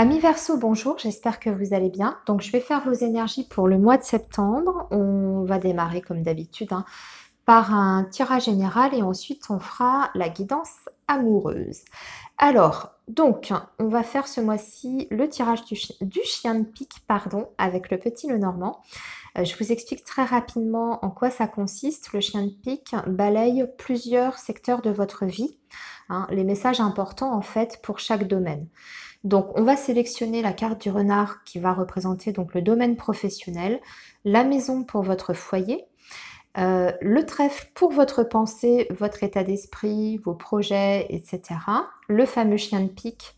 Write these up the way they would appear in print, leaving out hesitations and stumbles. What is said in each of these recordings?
Amis Verseau, bonjour, j'espère que vous allez bien. Donc, je vais faire vos énergies pour le mois de septembre. On va démarrer comme d'habitude par un tirage général et ensuite on fera la guidance amoureuse. Alors, donc, on va faire ce mois-ci le tirage du chien de pique, pardon, avec le petit Lenormand. Je vous explique très rapidement en quoi ça consiste. Le chien de pique balaye plusieurs secteurs de votre vie, les messages importants en fait pour chaque domaine. Donc, on va sélectionner la carte du renard qui va représenter donc le domaine professionnel, la maison pour votre foyer, le trèfle pour votre pensée, votre état d'esprit, vos projets, etc. Le fameux chien de pique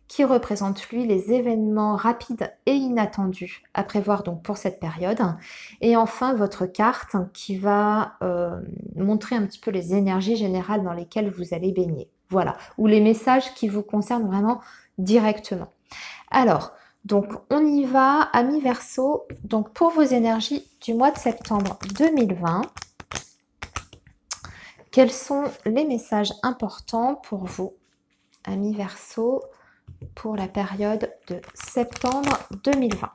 qui représente lui les événements rapides et inattendus à prévoir donc pour cette période. Et enfin, votre carte qui va montrer un petit peu les énergies générales dans lesquelles vous allez baigner. Voilà, ou les messages qui vous concernent vraiment directement. Alors, donc on y va, amis Verseau. Donc pour vos énergies du mois de septembre 2020, quels sont les messages importants pour vous, amis Verseau, pour la période de septembre 2020?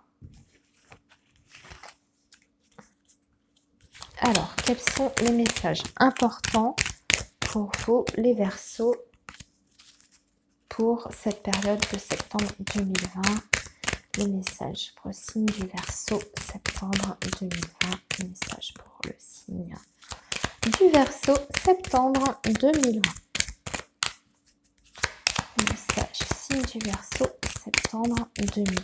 Alors, quels sont les messages importants pour vous, les Verseaux, pour cette période de septembre 2020? Les messages pour le signe du Verseau, septembre 2020. Les messages pour le signe du Verseau, septembre 2020. Message signe du Verseau, septembre 2020.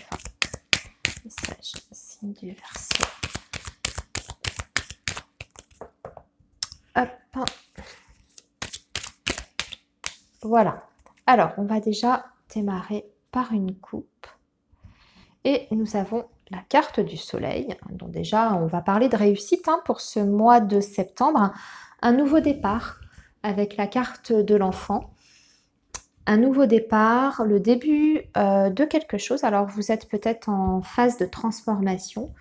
Message signe du Verseau. Hop. Voilà. Alors, on va déjà démarrer par une coupe. Et nous avons la carte du soleil. Donc déjà, on va parler de réussite pour ce mois de septembre. Un nouveau départ avec la carte de l'enfant. Un nouveau départ, le début de quelque chose. Alors, vous êtes peut-être en phase de transformation.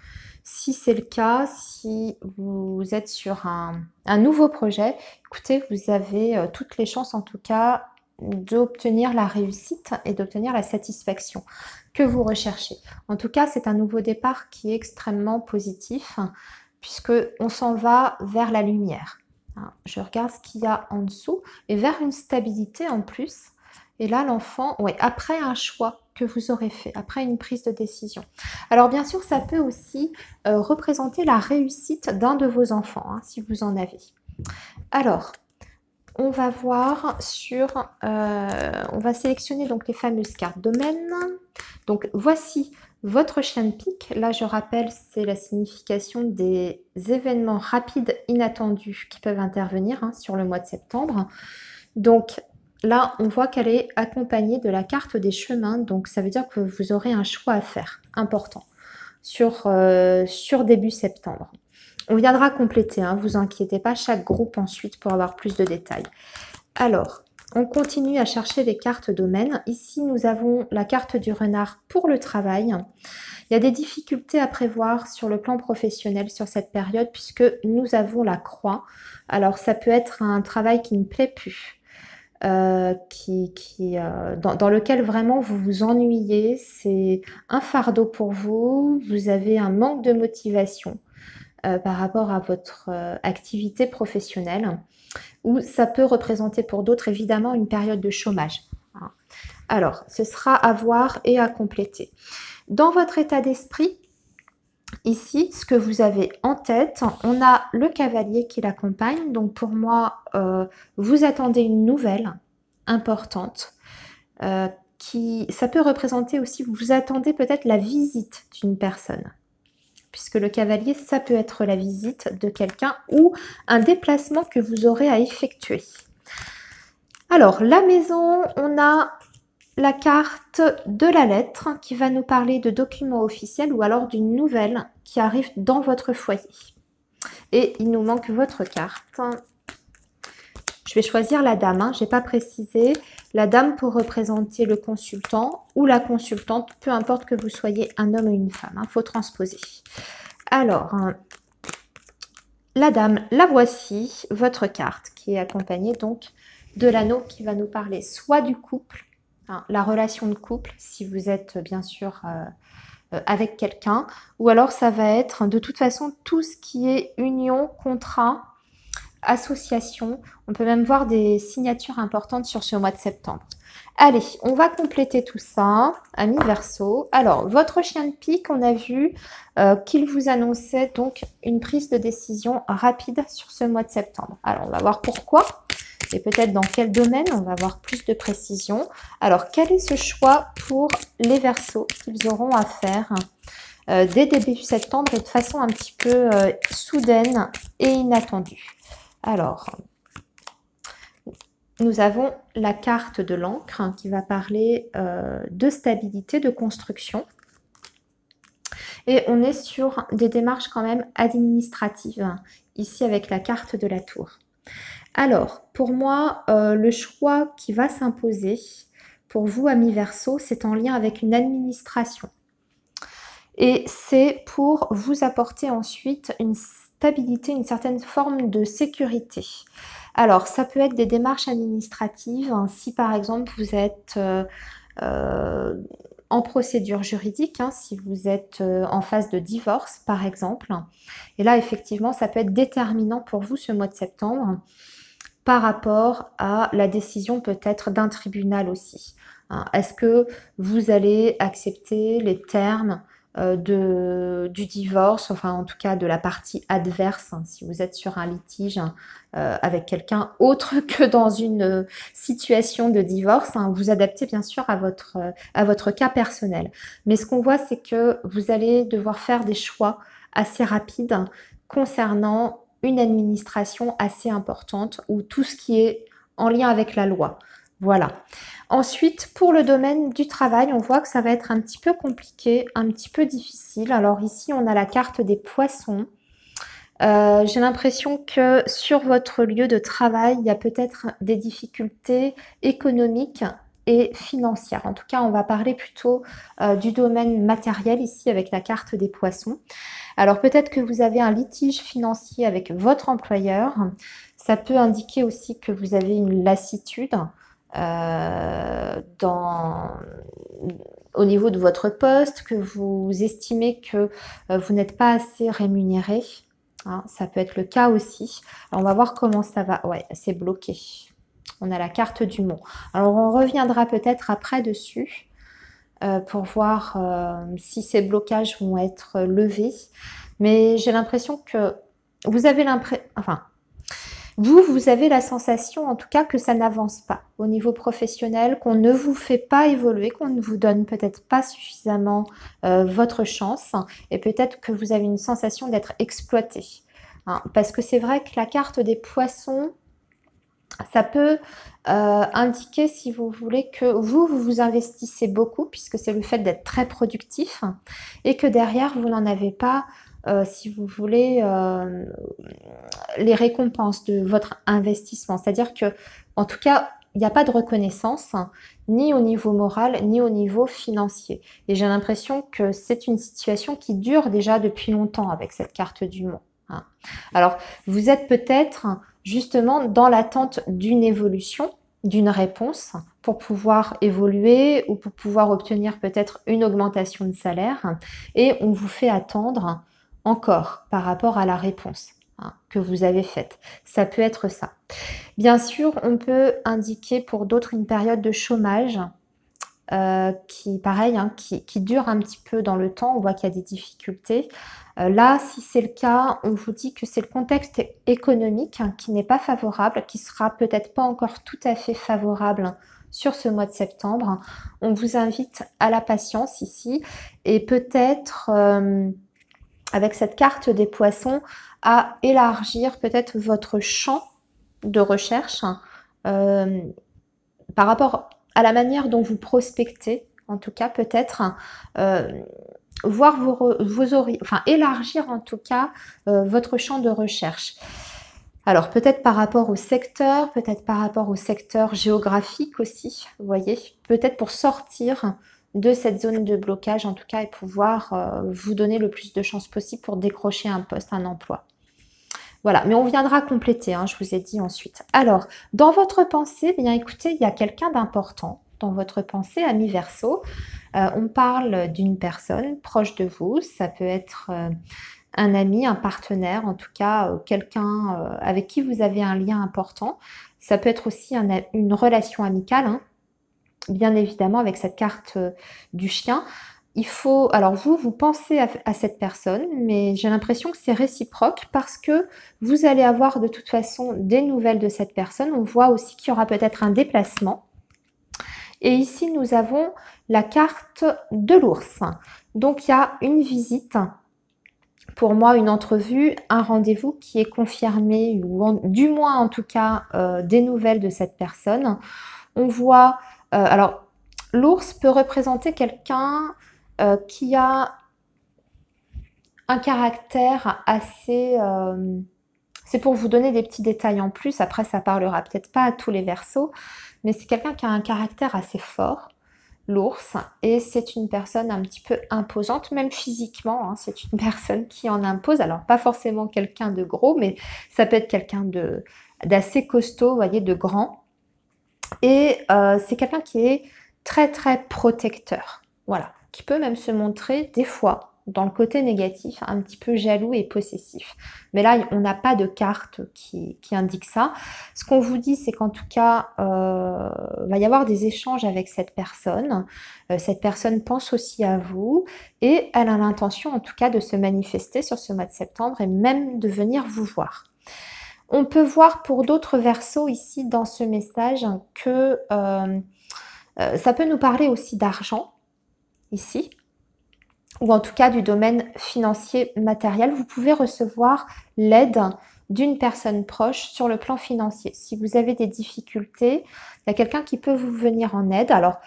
Si c'est le cas, si vous êtes sur un nouveau projet, écoutez, vous avez toutes les chances en tout cas d'obtenir la réussite et d'obtenir la satisfaction que vous recherchez. En tout cas, c'est un nouveau départ qui est extrêmement positif puisque on s'en va vers la lumière. Je regarde ce qu'il y a en dessous et vers une stabilité en plus. Et là, l'enfant, ouais, après un choix que vous aurez fait, après une prise de décision. Alors, bien sûr, ça peut aussi représenter la réussite d'un de vos enfants, si vous en avez. Alors, on va voir on va sélectionner donc les fameuses cartes domaine. Donc, voici votre chien de pique. Là, je rappelle, c'est la signification des événements rapides, inattendus qui peuvent intervenir sur le mois de septembre. Donc, là, on voit qu'elle est accompagnée de la carte des chemins. Donc, ça veut dire que vous aurez un choix à faire important sur début septembre. On viendra compléter, vous inquiétez pas, chaque groupe ensuite pour avoir plus de détails. Alors, on continue à chercher les cartes domaines. Ici, nous avons la carte du renard pour le travail. Il y a des difficultés à prévoir sur le plan professionnel sur cette période puisque nous avons la croix. Alors, ça peut être un travail qui ne plaît plus. Dans lequel vraiment vous vous ennuyez, c'est un fardeau pour vous, vous avez un manque de motivation par rapport à votre activité professionnelle, ou ça peut représenter pour d'autres évidemment une période de chômage. Alors, ce sera à voir et à compléter. Dans votre état d'esprit, ici, ce que vous avez en tête, on a le cavalier qui l'accompagne. Donc pour moi, vous attendez une nouvelle importante. Ça peut représenter aussi, vous attendez peut-être la visite d'une personne. Puisque le cavalier, ça peut être la visite de quelqu'un ou un déplacement que vous aurez à effectuer. Alors, la maison, on a la carte de la lettre qui va nous parler de documents officiels ou alors d'une nouvelle qui arrive dans votre foyer. Et il nous manque votre carte. Je vais choisir la dame, je n'ai pas précisé. La dame pour représenter le consultant ou la consultante, peu importe que vous soyez un homme ou une femme, faut transposer. Alors, la dame, la voici, votre carte qui est accompagnée donc de l'anneau qui va nous parler soit du couple, hein, la relation de couple, si vous êtes bien sûr avec quelqu'un, ou alors ça va être de toute façon tout ce qui est union, contrat, association. On peut même voir des signatures importantes sur ce mois de septembre. Allez, on va compléter tout ça, amis Verseau. Alors, votre chien de pique, on a vu qu'il vous annonçait donc une prise de décision rapide sur ce mois de septembre. Alors, on va voir pourquoi et peut-être dans quel domaine, on va avoir plus de précision. Alors, quel est ce choix pour les Verseaux qu'ils auront à faire dès début septembre et de façon un petit peu soudaine et inattendue? Alors, nous avons la carte de l'encre qui va parler de stabilité, de construction. Et on est sur des démarches quand même administratives, ici avec la carte de la tour. Alors, pour moi, le choix qui va s'imposer pour vous, amis Verseau, c'est en lien avec une administration. Et c'est pour vous apporter ensuite une stabilité, une certaine forme de sécurité. Alors, ça peut être des démarches administratives, hein, si par exemple vous êtes en procédure juridique, hein, si vous êtes en phase de divorce par exemple. Et là, effectivement, ça peut être déterminant pour vous ce mois de septembre par rapport à la décision peut-être d'un tribunal aussi. Hein. Est-ce que vous allez accepter les termes du divorce, enfin en tout cas de la partie adverse, hein, si vous êtes sur un litige avec quelqu'un autre que dans une situation de divorce, hein, vous adaptez bien sûr à votre cas personnel. Mais ce qu'on voit, c'est que vous allez devoir faire des choix assez rapides concernant une administration assez importante ou tout ce qui est en lien avec la loi. Voilà. Ensuite, pour le domaine du travail, on voit que ça va être un petit peu compliqué, un petit peu difficile. Alors ici, on a la carte des poissons. J'ai l'impression que sur votre lieu de travail, il y a peut-être des difficultés économiques et financières. En tout cas, on va parler plutôt du domaine matériel ici avec la carte des poissons. Alors peut-être que vous avez un litige financier avec votre employeur. Ça peut indiquer aussi que vous avez une lassitude au niveau de votre poste, que vous estimez que vous n'êtes pas assez rémunéré. Hein, ça peut être le cas aussi. Alors, on va voir comment ça va. Ouais, c'est bloqué. On a la carte du mont. Alors, on reviendra peut-être après dessus pour voir si ces blocages vont être levés. Mais j'ai l'impression que vous avez vous avez la sensation en tout cas que ça n'avance pas au niveau professionnel, qu'on ne vous fait pas évoluer, qu'on ne vous donne peut-être pas suffisamment votre chance et peut-être que vous avez une sensation d'être exploité. Hein, parce que c'est vrai que la carte des poissons, ça peut indiquer, si vous voulez, que vous investissez beaucoup, puisque c'est le fait d'être très productif, et que derrière, vous n'en avez pas, si vous voulez, les récompenses de votre investissement. C'est-à-dire que, en tout cas, il n'y a pas de reconnaissance, ni au niveau moral, ni au niveau financier. Et j'ai l'impression que c'est une situation qui dure déjà depuis longtemps avec cette carte du monde. Hein. Alors, vous êtes peut-être justement dans l'attente d'une évolution, d'une réponse pour pouvoir évoluer ou pour pouvoir obtenir peut-être une augmentation de salaire et on vous fait attendre encore par rapport à la réponse que vous avez faite. Ça peut être ça. Bien sûr, on peut indiquer pour d'autres une période de chômage qui, pareil, qui dure un petit peu dans le temps. On voit qu'il y a des difficultés. Là, si c'est le cas, on vous dit que c'est le contexte économique qui n'est pas favorable, qui sera peut-être pas encore tout à fait favorable sur ce mois de septembre. On vous invite à la patience ici et peut-être avec cette carte des poissons à élargir peut-être votre champ de recherche par rapport à la manière dont vous prospectez, en tout cas peut-être voir élargir en tout cas votre champ de recherche. Alors peut-être par rapport au secteur, peut-être par rapport au secteur géographique aussi, vous voyez, peut-être pour sortir de cette zone de blocage en tout cas et pouvoir vous donner le plus de chances possible pour décrocher un poste, un emploi. Voilà, mais on viendra compléter, hein, je vous ai dit ensuite. Alors, dans votre pensée, bien écoutez, il y a quelqu'un d'important dans votre pensée, ami Verseau. On parle d'une personne proche de vous, ça peut être un ami, un partenaire, en tout cas quelqu'un avec qui vous avez un lien important. Ça peut être aussi une relation amicale, hein, bien évidemment avec cette carte du chien. Il faut, alors vous pensez à cette personne, mais j'ai l'impression que c'est réciproque parce que vous allez avoir de toute façon des nouvelles de cette personne. On voit aussi qu'il y aura peut-être un déplacement. Et ici, nous avons la carte de l'ours. Donc, il y a une visite, pour moi, une entrevue, un rendez-vous qui est confirmé, ou du moins en tout cas, des nouvelles de cette personne. On voit, alors, l'ours peut représenter quelqu'un qui a un caractère assez... c'est pour vous donner des petits détails en plus, après ça parlera peut-être pas à tous les Verseaux, mais c'est quelqu'un qui a un caractère assez fort, l'ours, et c'est une personne un petit peu imposante, même physiquement, hein, c'est une personne qui en impose, alors pas forcément quelqu'un de gros, mais ça peut être quelqu'un d'assez costaud, vous voyez, de grand, et c'est quelqu'un qui est très très protecteur, voilà, qui peut même se montrer des fois dans le côté négatif, un petit peu jaloux et possessif. Mais là, on n'a pas de carte qui indique ça. Ce qu'on vous dit, c'est qu'en tout cas, va y avoir des échanges avec cette personne. Cette personne pense aussi à vous et elle a l'intention, en tout cas, de se manifester sur ce mois de septembre et même de venir vous voir. On peut voir pour d'autres Verseaux ici dans ce message que ça peut nous parler aussi d'argent, ici, ou en tout cas du domaine financier matériel. Vous pouvez recevoir l'aide d'une personne proche sur le plan financier. Si vous avez des difficultés, il y a quelqu'un qui peut vous venir en aide. Alors,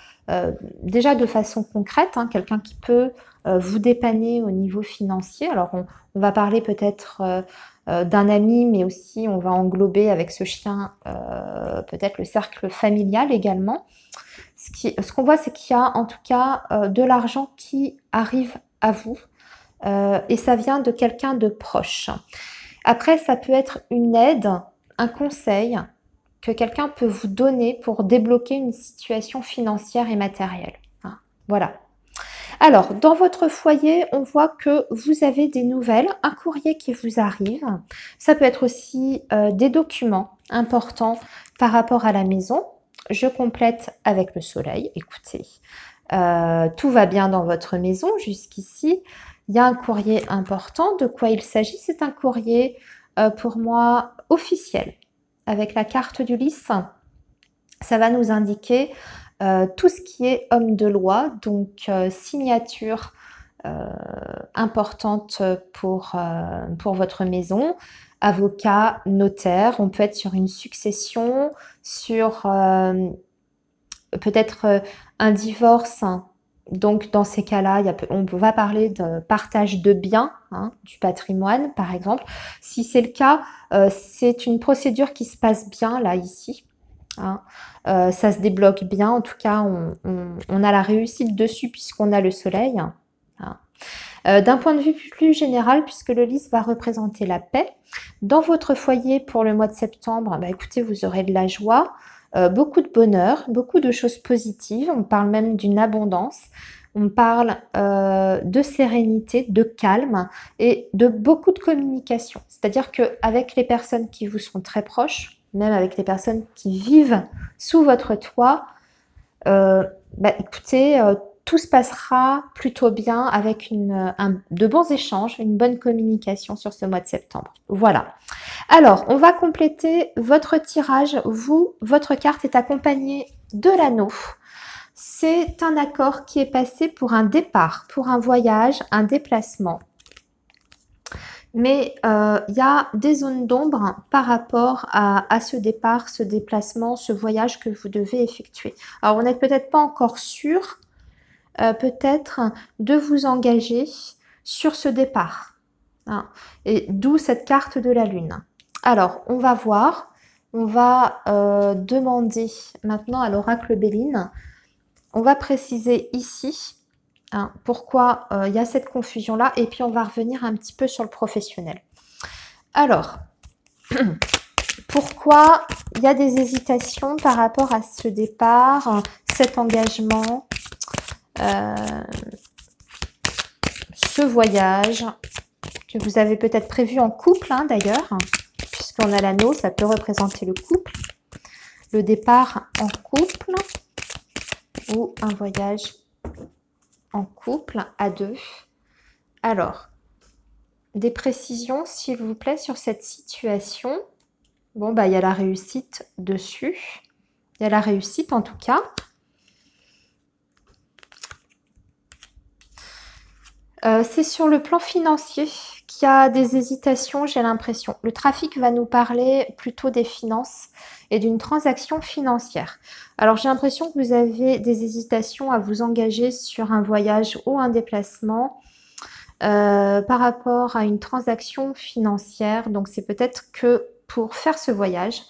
déjà de façon concrète, hein, quelqu'un qui peut vous dépanner au niveau financier. Alors, on va parler peut-être d'un ami, mais aussi on va englober avec ce chien peut-être le cercle familial également. Ce qu'on voit, c'est qu'il y a en tout cas de l'argent qui arrive à vous et ça vient de quelqu'un de proche. Après, ça peut être une aide, un conseil que quelqu'un peut vous donner pour débloquer une situation financière et matérielle. Hein, voilà. Alors, dans votre foyer, on voit que vous avez des nouvelles, un courrier qui vous arrive. Ça peut être aussi des documents importants par rapport à la maison. Je complète avec le soleil. Écoutez, tout va bien dans votre maison jusqu'ici. Il y a un courrier important. De quoi il s'agit? C'est un courrier pour moi officiel. Avec la carte du lys, ça va nous indiquer tout ce qui est homme de loi, donc signature importante pour votre maison, avocat, notaire. On peut être sur une succession, sur peut-être un divorce. Donc dans ces cas-là, on va parler de partage de biens, hein, du patrimoine par exemple. Si c'est le cas, c'est une procédure qui se passe bien là ici. Hein. Ça se débloque bien, en tout cas on a la réussite dessus puisqu'on a le soleil. Hein. D'un point de vue plus général, puisque le lys va représenter la paix, dans votre foyer pour le mois de septembre, bah, écoutez, vous aurez de la joie, beaucoup de bonheur, beaucoup de choses positives, on parle même d'une abondance, on parle de sérénité, de calme et de beaucoup de communication. C'est-à-dire qu'avec les personnes qui vous sont très proches, même avec les personnes qui vivent sous votre toit, bah, écoutez, tout se passera plutôt bien avec de bons échanges, une bonne communication sur ce mois de septembre. Voilà. Alors, on va compléter votre tirage. Votre carte est accompagnée de l'anneau. C'est un accord qui est passé pour un départ, pour un voyage, un déplacement. Mais il y a des zones d'ombre par rapport à ce départ, ce déplacement, ce voyage que vous devez effectuer. Alors, vous n'êtes peut-être pas encore sûr, peut-être, de vous engager sur ce départ. Hein, et d'où cette carte de la lune. Alors, on va voir. On va demander maintenant à l'oracle Béline. On va préciser ici hein, pourquoi il y a cette confusion-là. Et puis, on va revenir un petit peu sur le professionnel. Alors, pourquoi il y a des hésitations par rapport à ce départ? cet engagement, ce voyage que vous avez peut-être prévu en couple d'ailleurs, puisqu'on a l'anneau, ça peut représenter le couple, le départ en couple ou un voyage en couple à deux. Alors, des précisions s'il vous plaît sur cette situation. Bon, bah il y a la réussite dessus. Il y a la réussite en tout cas. C'est sur le plan financier qu'il y a des hésitations, j'ai l'impression. Le trafic va nous parler plutôt des finances et d'une transaction financière. Alors j'ai l'impression que vous avez des hésitations à vous engager sur un voyage ou un déplacement par rapport à une transaction financière. Donc c'est peut-être que pour faire ce voyage,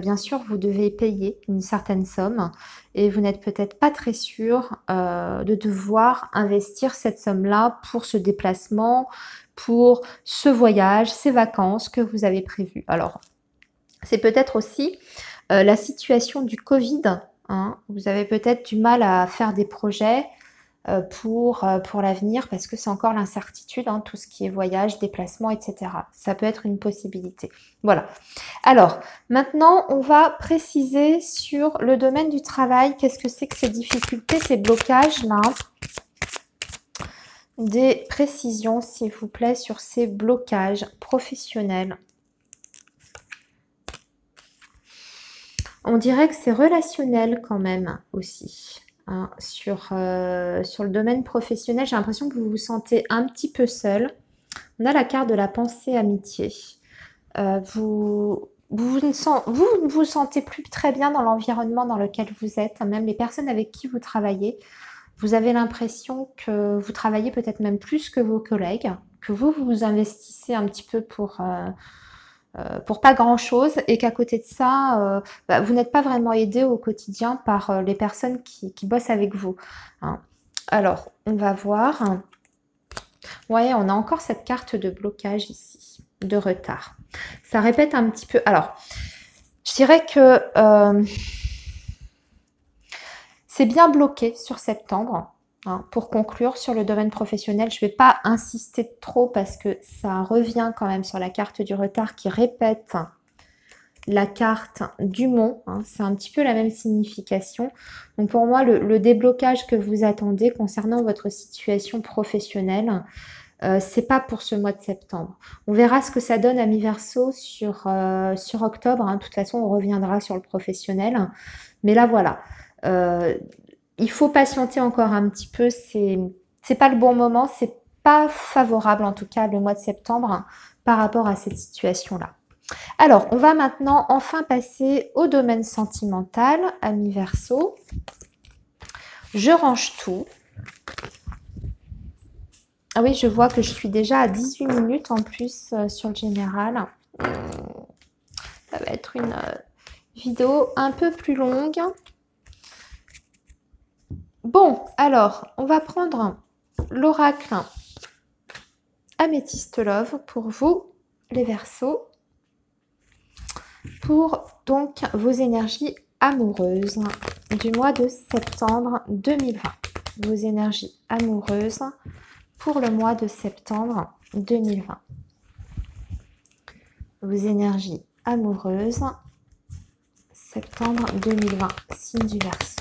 bien sûr, vous devez payer une certaine somme et vous n'êtes peut-être pas très sûr de devoir investir cette somme-là pour ce déplacement, pour ce voyage, ces vacances que vous avez prévues. Alors, c'est peut-être aussi la situation du Covid. Vous avez peut-être du mal à faire des projets pour l'avenir parce que c'est encore l'incertitude, tout ce qui est voyage, déplacement, etc. Ça peut être une possibilité. Voilà. Alors, maintenant, on va préciser sur le domaine du travail. Qu'est-ce que c'est que ces difficultés, ces blocages-là? Des précisions, s'il vous plaît, sur ces blocages professionnels. On dirait que c'est relationnel quand même aussi. Sur le domaine professionnel, j'ai l'impression que vous vous sentez un petit peu seul. On a la carte de la pensée amitié. Vous ne vous sentez plus très bien dans l'environnement dans lequel vous êtes, même les personnes avec qui vous travaillez. Vous avez l'impression que vous travaillez peut-être même plus que vos collègues, que vous vous investissez un petit peu pour pas grand-chose et qu'à côté de ça, vous n'êtes pas vraiment aidé au quotidien par les personnes qui bossent avec vous. Alors, on va voir. Ouais, on a encore cette carte de blocage ici, de retard. Ça répète un petit peu. Alors, je dirais que c'est bien bloqué sur septembre. Pour conclure sur le domaine professionnel, je ne vais pas insister trop parce que ça revient quand même sur la carte du retard qui répète la carte du mont. C'est un petit peu la même signification. Donc pour moi, le déblocage que vous attendez concernant votre situation professionnelle, c'est pas pour ce mois de septembre. On verra ce que ça donne à mi-verso sur octobre. De toute façon, on reviendra sur le professionnel. Mais là, voilà. Il faut patienter encore un petit peu. C'est pas le bon moment. C'est pas favorable, en tout cas, le mois de septembre par rapport à cette situation-là. Alors, on va maintenant enfin passer au domaine sentimental, à mi-verso. Je range tout. Ah oui, je vois que je suis déjà à 18 minutes en plus sur le général. Ça va être une vidéo un peu plus longue. Bon, alors, on va prendre l'oracle Améthyste Love pour vous, les Verseaux, pour donc vos énergies amoureuses du mois de septembre 2020. Vos énergies amoureuses pour le mois de septembre 2020. Vos énergies amoureuses, septembre 2020, signe du Verseau.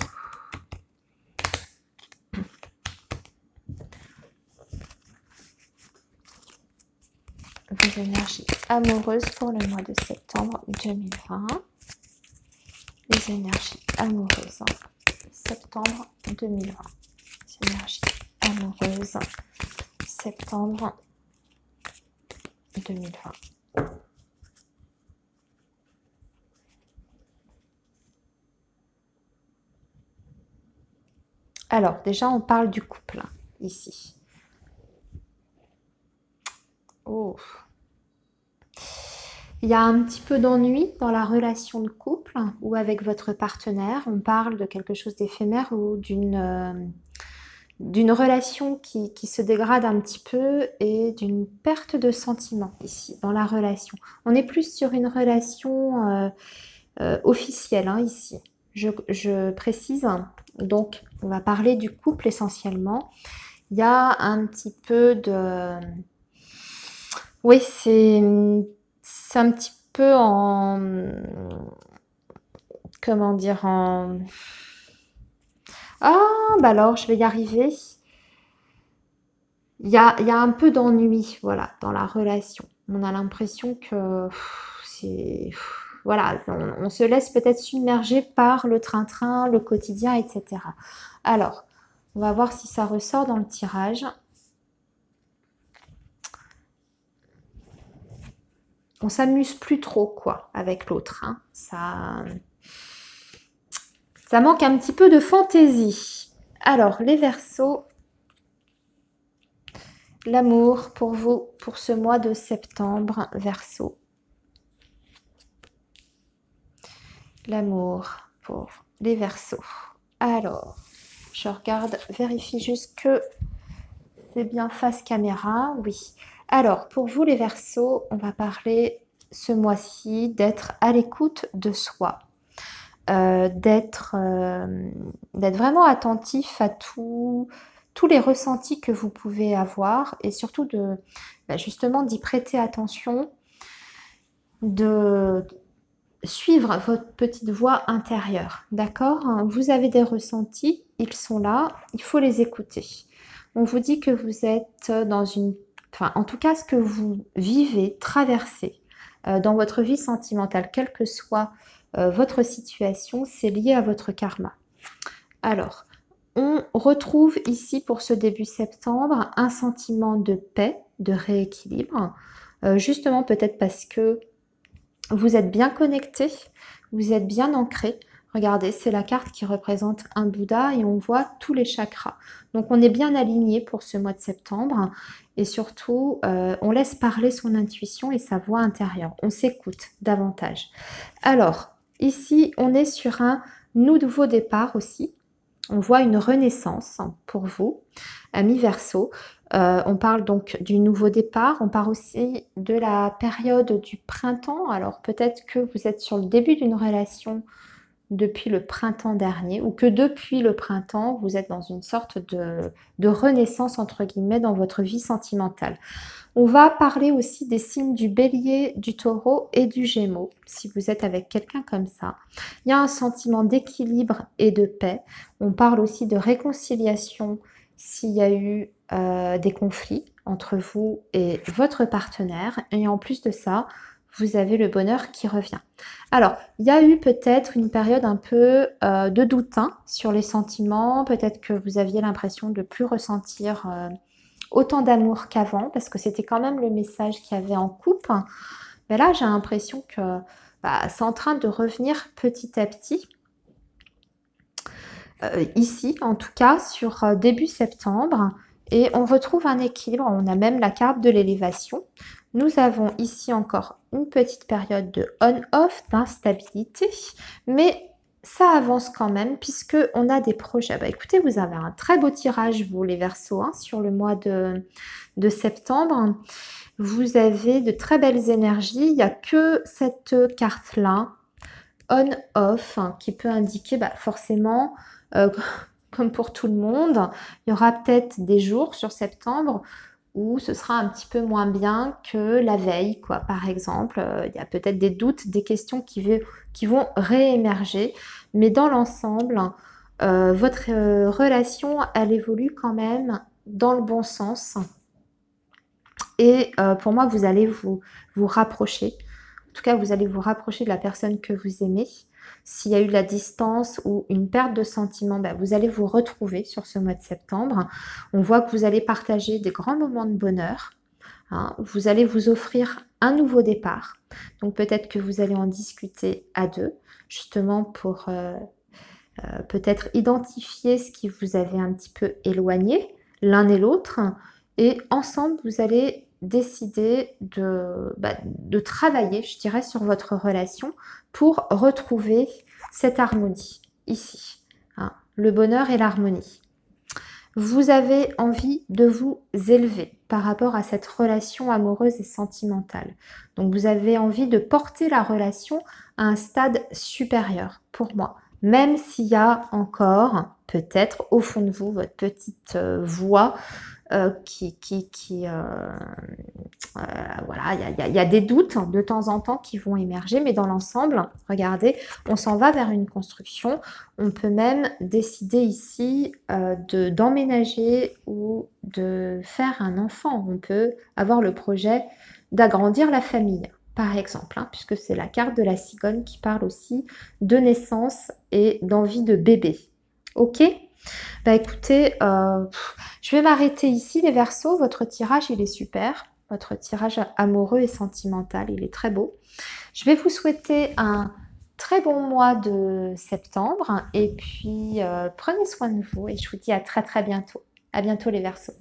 Vos énergies amoureuses pour le mois de septembre 2020. Les énergies amoureuses, septembre 2020. Les énergies amoureuses, septembre 2020. Alors, déjà, on parle du couple, ici. Oh. Il y a un petit peu d'ennui dans la relation de couple ou avec votre partenaire. On parle de quelque chose d'éphémère ou d'une relation qui se dégrade un petit peu et d'une perte de sentiment ici, dans la relation. On est plus sur une relation officielle ici. Je précise, Donc, on va parler du couple essentiellement. Il y a un petit peu de... Oui, c'est un petit peu en... Comment dire, en... Ah, bah alors, je vais y arriver. Il y a un peu d'ennui, voilà, dans la relation. On a l'impression que c'est... Voilà, on se laisse peut-être submerger par le train-train, le quotidien, etc. Alors, on va voir si ça ressort dans le tirage. On s'amuse plus trop, quoi, avec l'autre, hein. Ça manque un petit peu de fantaisie. Alors, les Verseaux, l'amour pour vous, pour ce mois de septembre, Verseau. L'amour pour les Verseaux. Alors, je regarde, vérifie juste que c'est bien face caméra. Oui. Alors, pour vous les Verseaux, on va parler ce mois-ci d'être à l'écoute de soi. D'être vraiment attentif à tous les ressentis que vous pouvez avoir et surtout justement d'y prêter attention, de suivre votre petite voix intérieure, d'accord? Vous avez des ressentis, ils sont là, il faut les écouter. On vous dit que vous êtes dans une... Enfin, en tout cas, ce que vous vivez, traversez dans votre vie sentimentale, quelle que soit votre situation, c'est lié à votre karma. Alors, on retrouve ici pour ce début septembre un sentiment de paix, de rééquilibre, justement peut-être parce que vous êtes bien connecté, vous êtes bien ancré. Regardez, c'est la carte qui représente un Bouddha et on voit tous les chakras. Donc on est bien aligné pour ce mois de septembre et surtout on laisse parler son intuition et sa voix intérieure. On s'écoute davantage. Alors ici on est sur un nouveau départ aussi. On voit une renaissance pour vous, amis Verseau. On parle donc du nouveau départ, on parle aussi de la période du printemps. Alors peut-être que vous êtes sur le début d'une relation depuis le printemps dernier ou que depuis le printemps, vous êtes dans une sorte de renaissance entre guillemets dans votre vie sentimentale. On va parler aussi des signes du Bélier, du Taureau et du Gémeaux, si vous êtes avec quelqu'un comme ça. Il y a un sentiment d'équilibre et de paix. On parle aussi de réconciliation s'il y a eu des conflits entre vous et votre partenaire. Et en plus de ça, vous avez le bonheur qui revient. Alors, il y a eu peut-être une période un peu de doute hein, sur les sentiments. Peut-être que vous aviez l'impression de ne plus ressentir autant d'amour qu'avant, parce que c'était quand même le message qu'il y avait en couple. Mais là, j'ai l'impression que c'est en train de revenir petit à petit. Ici, en tout cas, sur début septembre. Et on retrouve un équilibre. On a même la carte de l'élévation. Nous avons ici encore une petite période de on-off, d'instabilité. Mais ça avance quand même puisque on a des projets. Écoutez, vous avez un très beau tirage, vous les Verseaux, hein, sur le mois de septembre. Vous avez de très belles énergies. Il n'y a que cette carte-là, on-off, hein, qui peut indiquer forcément, comme pour tout le monde, il y aura peut-être des jours sur septembre où ce sera un petit peu moins bien que la veille, quoi. Par exemple, il y a peut-être des doutes, des questions qui vont réémerger. Mais dans l'ensemble, votre relation, elle évolue quand même dans le bon sens. Et pour moi, vous allez vous rapprocher. En tout cas, vous allez vous rapprocher de la personne que vous aimez. S'il y a eu de la distance ou une perte de sentiment, vous allez vous retrouver sur ce mois de septembre. On voit que vous allez partager des grands moments de bonheur. Hein. Vous allez vous offrir un nouveau départ. Donc peut-être que vous allez en discuter à deux, justement pour peut-être identifier ce qui vous avait un petit peu éloigné l'un et l'autre. Et ensemble, vous allez décider de travailler, je dirais, sur votre relation pour retrouver cette harmonie ici, hein, le bonheur et l'harmonie. Vous avez envie de vous élever par rapport à cette relation amoureuse et sentimentale. Donc vous avez envie de porter la relation à un stade supérieur pour moi. même s'il y a encore peut-être au fond de vous votre petite voix voilà, il y a des doutes de temps en temps qui vont émerger, mais dans l'ensemble, regardez, on s'en va vers une construction. On peut même décider ici d'emménager ou de faire un enfant. On peut avoir le projet d'agrandir la famille, par exemple, hein, puisque c'est la carte de la cigogne qui parle aussi de naissance et d'envie de bébé. Ok? Bah écoutez, je vais m'arrêter ici les Verseaux. Votre tirage, il est super. Votre tirage amoureux et sentimental, il est très beau. Je vais vous souhaiter un très bon mois de septembre et puis prenez soin de vous et je vous dis à très très bientôt. À bientôt les Verseaux.